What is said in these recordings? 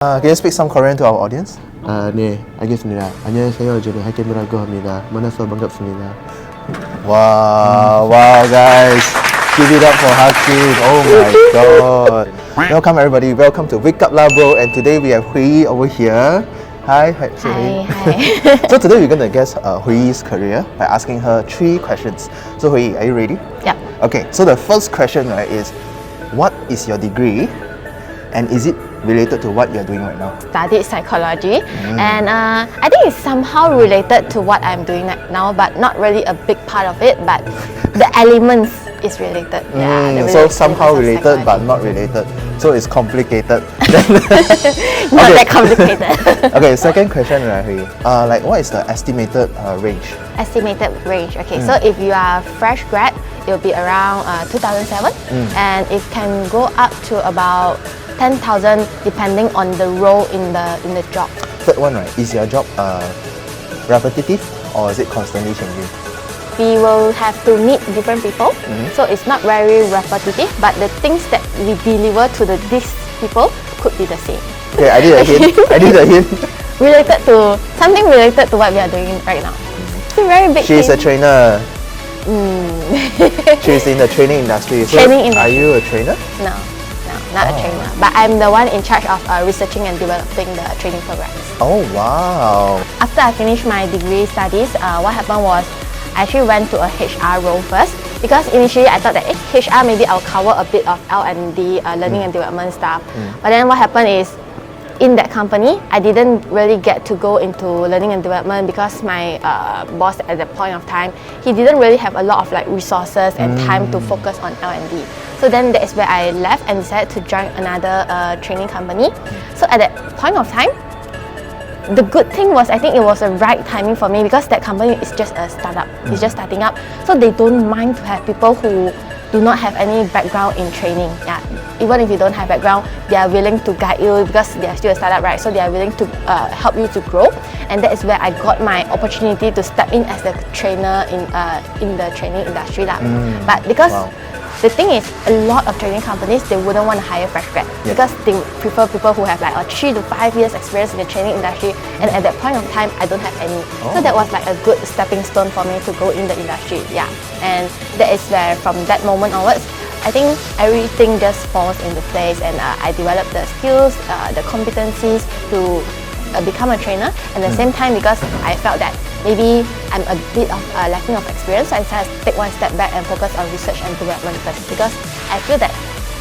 Can you speak some Korean to our audience? 네, 알겠습니다. 안녕하세요. 저는 하케미라고 합니다. 만나서 반갑습니다. Wow, guys. Give it up for Hakim. Oh my god. Welcome everybody. Welcome to Wake Up La Bro. And today we have Hui over here. Hi. Hi. So today we're going to guess Hui's career by asking her 3 questions. So Hui, are you ready? Yeah. Okay, so the first question is, what is your degree? And is it related to what you're doing right now? Studied psychology, and I think it's somehow related to what I'm doing right now, but not really a big part of it. But the elements is related. So somehow related, but not related. So it's complicated. Not that complicated. Okay, second question, Hui. Like, what is the estimated range? Estimated range. Okay, so if you are fresh grad, it will be around 2007, and it can go up to about 10,000 depending on the role in the job. Third one, is your job repetitive or is it constantly changing? We will have to meet different people, so it's not very repetitive, but the things that we deliver to these people could be the same. Okay, I did a hint. Something related to what we are doing right now. It's a very big She's thing. a trainer. She's in the training industry. So are you a trainer? No, not a trainer. But I'm the one in charge of researching and developing the training programs. Oh wow. After I finished my degree studies, what happened was I actually went to a HR role first, because initially I thought that HR maybe I'll cover a bit of L&D, learning and development stuff. But then what happened is, in that company, I didn't really get to go into learning and development because my boss at that point of time, he didn't really have a lot of resources and time to focus on L&D. So then that is where I left and decided to join another training company. So at that point of time, the good thing was I think it was the right timing for me, because that company is just a startup. It's just starting up. So they don't mind to have people who do not have any background in training. Yeah, even if you don't have background, they are willing to guide you because they are still a startup, right? So they are willing to help you to grow, and that is where I got my opportunity to step in as a trainer in the training industry, lah. But because the thing is, a lot of training companies, they wouldn't want to hire fresh grad because they prefer people who have a 3 to 5 years experience in the training industry, and at that point of time, I don't have any. So that was a good stepping stone for me to go in the industry. Yeah, and that is where from that moment onwards, I think everything just falls into place, and I developed the skills, the competencies to become a trainer. And at the same time, because I felt that maybe I'm a bit of lacking of experience, so I decided to take one step back and focus on research and development first, because I feel that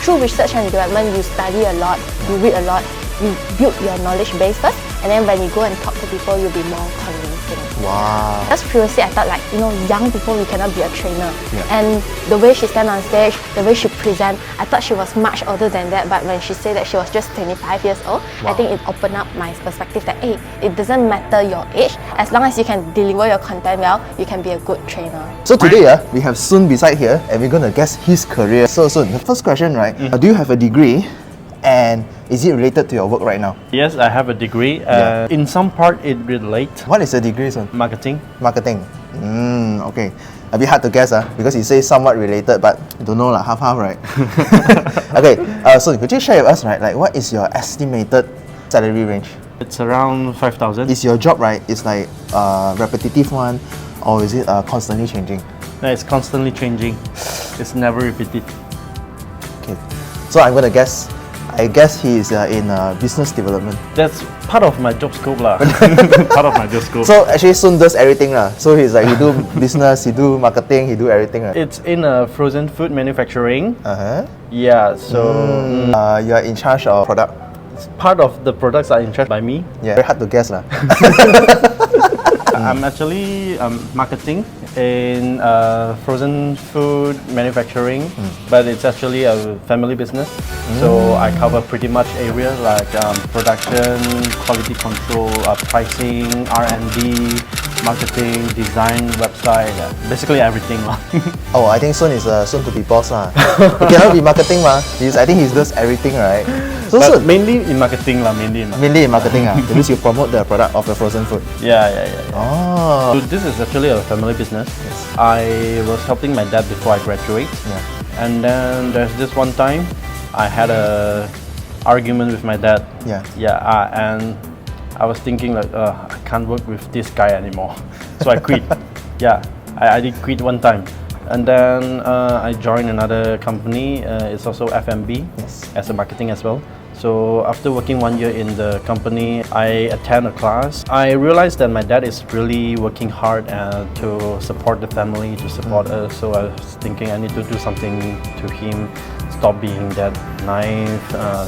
through research and development, you study a lot, you read a lot, you build your knowledge base first, and then when you go and talk to people, you'll be more convincing. Wow. Just previously, I thought young people, we cannot be a trainer. And the way she stand on stage, the way she present, I thought she was much older than that, but when she said that she was just 25 years old, I think it opened up my perspective that, hey, it doesn't matter your age, as long as you can deliver your content well, you can be a good trainer. So today, we have Sun beside here, and we're going to guess his career. So Sun, the first question, do you have a degree? And is it related to your work right now? Yes, I have a degree. In some part, it relates. What is the degree, Sun? Marketing. Marketing. Okay. A bit hard to guess, because you say somewhat related, but don't know, half-half, right? Okay, so could you share with us, what is your estimated salary range? It's around 5,000. Is your job, it's like a repetitive one, or is it constantly changing? No, it's constantly changing. It's never repeated. Okay. So I'm gonna guess. I guess he is in business development. That's part of my job scope lah. Part of my job scope. So actually Sun does everything lah. So he's he do business, he do marketing, he do everything. It's in frozen food manufacturing. Yeah, so you are in charge of product. Part of the products are in charge by me. Yeah, very hard to guess lah. I'm actually marketing in frozen food manufacturing, but it's actually a family business. So I cover pretty much areas like production, quality control, pricing, R&D, marketing, design, website, basically everything lah. Oh, I think Sun is soon to be boss lah. He cannot be marketing I think he does everything, right? So but Sun, mainly in marketing lah, mainly in marketing That means you promote the product of the frozen food. Yeah. Oh. So this is actually a family business. Yes. I was helping my dad before I graduate. Yeah. And then there's this one time I had a argument with my dad. Yeah. And I was thinking like, I can't work with this guy anymore. So I quit. Yeah, I did quit one time. And then I joined another company. It's also F&B as a marketing as well. So after working 1 year in the company, I attend a class. I realized that my dad is really working hard to support the family, to support us. So I was thinking I need to do something to him, stop being that naive,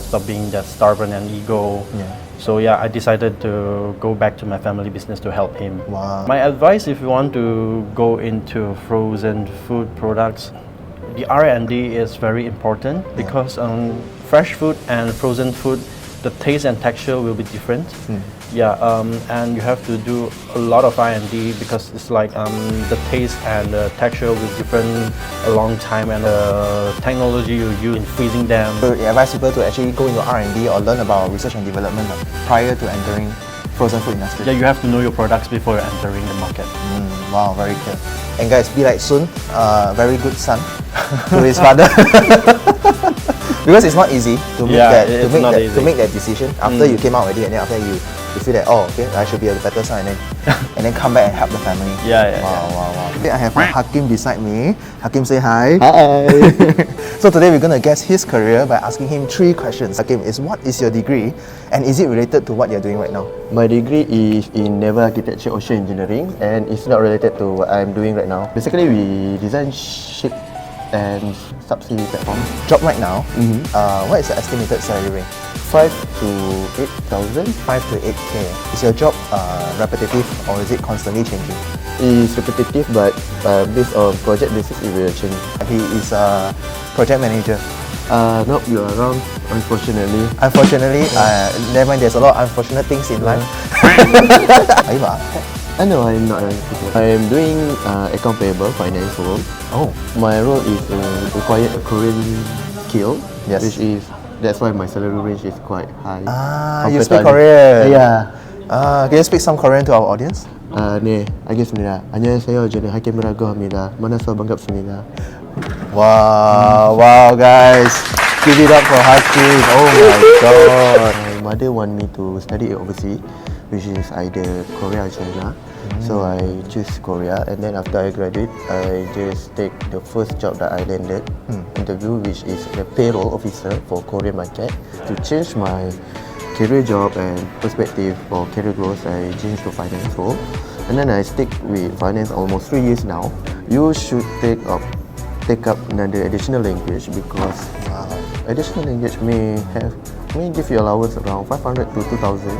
stop being that stubborn and ego. So yeah, I decided to go back to my family business to help him. Wow. My advice, if you want to go into frozen food products, the R&D is very important because fresh food and frozen food, the taste and texture will be different. And you have to do a lot of R&D because it's like the taste and the texture will be different a long time, and the technology you use in freezing them. So you advise people to actually go into R&D or learn about research and development prior to entering frozen food industry. Yeah, you have to know your products before you're entering the market. Wow, very clear. And guys, be like Sun, very good son to his father. Because it's not easy to make that decision after you came out already, and then after you feel that, oh, okay, I should be a better son, and then come back and help the family. Wow. Okay, I have Hakim beside me. Hakim, say hi. Hi. So today we're going to guess his career by asking him 3 questions. Hakim, what is your degree, and is it related to what you're doing right now? My degree is in Naval Architecture Ocean Engineering, and it's not related to what I'm doing right now. Basically, we design ship and subsea platform. Job right now, what is the estimated salary range? 5 to 8,000. 5 to 8K. Is your job repetitive, or is it constantly changing? It's repetitive, but based on project basis, it will change. He is a project manager. No, you are wrong, unfortunately. Unfortunately, never mind, there's a lot of unfortunate things in life. Are you an architect? No, I'm not. I'm doing account payable, finance role. Oh. My role is require a Korean skill, Yes. which is, that's why my salary range is quite high. You compared speak to Korean? Yeah. Can you speak some Korean to our audience? 네, 알겠습니다. 안녕하세요. 저는 하킴이라고 합니다. 만나서 반갑습니다. Wow, guys. Give it up for Hakim. Oh my god. My mother want me to study overseas, which is either Korea or China. So I choose Korea, and then after I graduate, I just take the first job that I landed interview, which is the payroll officer for Korean market. To change my career job and perspective for career growth, I changed to finance role, and then I stick with finance almost 3 years now. You should take up another additional language, because additional language may give you allowance around 500 to 2,000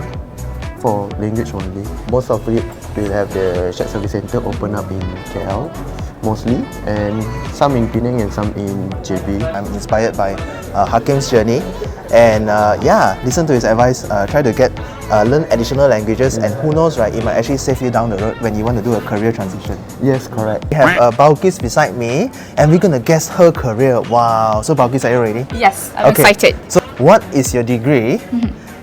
for language only. Most of it will have the shared service center open up in KL mostly, and some in Penang and some in JB. I'm inspired by Hakim's journey, and listen to his advice. Try to learn additional languages, and who knows, right? It might actually save you down the road when you want to do a career transition. Yes, correct. We have Balkis beside me, and we're gonna guess her career. Wow! So Balkis, are you ready? Yes, I'm excited. So, what is your degree?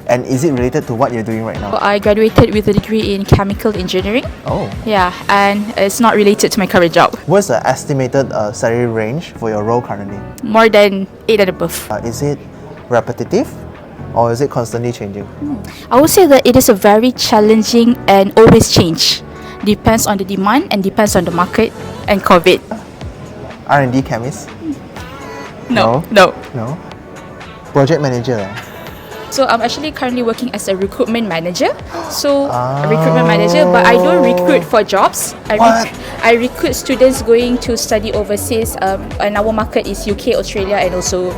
And is it related to what you're doing right now? I graduated with a degree in chemical engineering. Oh. Yeah, and it's not related to my current job. What's the estimated salary range for your role currently? More than 8 and above. Is it repetitive, or is it constantly changing? I would say that it is a very challenging and always change. Depends on the demand and depends on the market and COVID. R&D chemist? No. No. Project manager? So I'm actually currently working as a recruitment manager. So a recruitment manager, but I don't recruit for jobs. I recruit students going to study overseas, and our market is UK, Australia, and also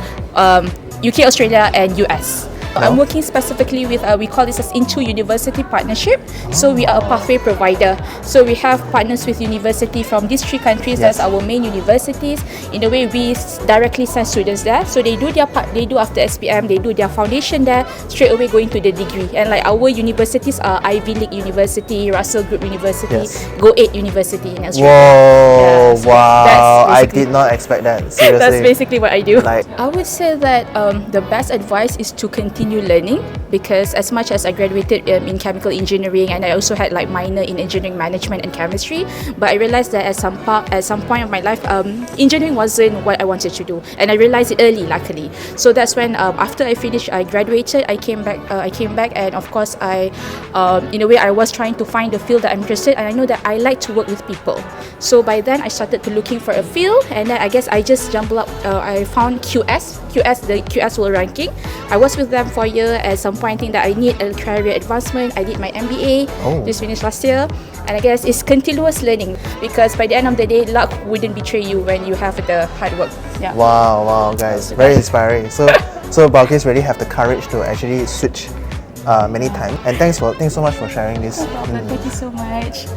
UK, Australia, and US. I'm working specifically with, we call this as Into University Partnership. So we are a pathway provider. So we have partners with university from these 3 countries. That's our main universities. In a way, we directly send students there. So they do their part, they do after SPM, they do their foundation there, straight away going to the degree. And like our universities are Ivy League University, Russell Group University, Go8 University in Australia. Wow, I did not expect that. Seriously. That's basically what I do. Like, I would say that the best advice is to continue continue learning, because as much as I graduated in chemical engineering, and I also had like minor in engineering management and chemistry, but I realized that at some point of my life, engineering wasn't what I wanted to do, and I realized it early, luckily. So that's when after I graduated, I came back, and of course in a way I was trying to find the field that I'm interested, and I know that I like to work with people. So by then I started to looking for a field, and then I guess I just jumbled up. I found the QS World Ranking. I was with them for a year. At some point, I think that I need a career advancement. I did my MBA, just finished last year, and I guess it's continuous learning, because by the end of the day, luck wouldn't betray you when you have the hard work. Yeah. Wow, guys, very inspiring. So Balkis really have the courage to actually switch many times. And thanks so much for sharing this. No problem. Thank you so much.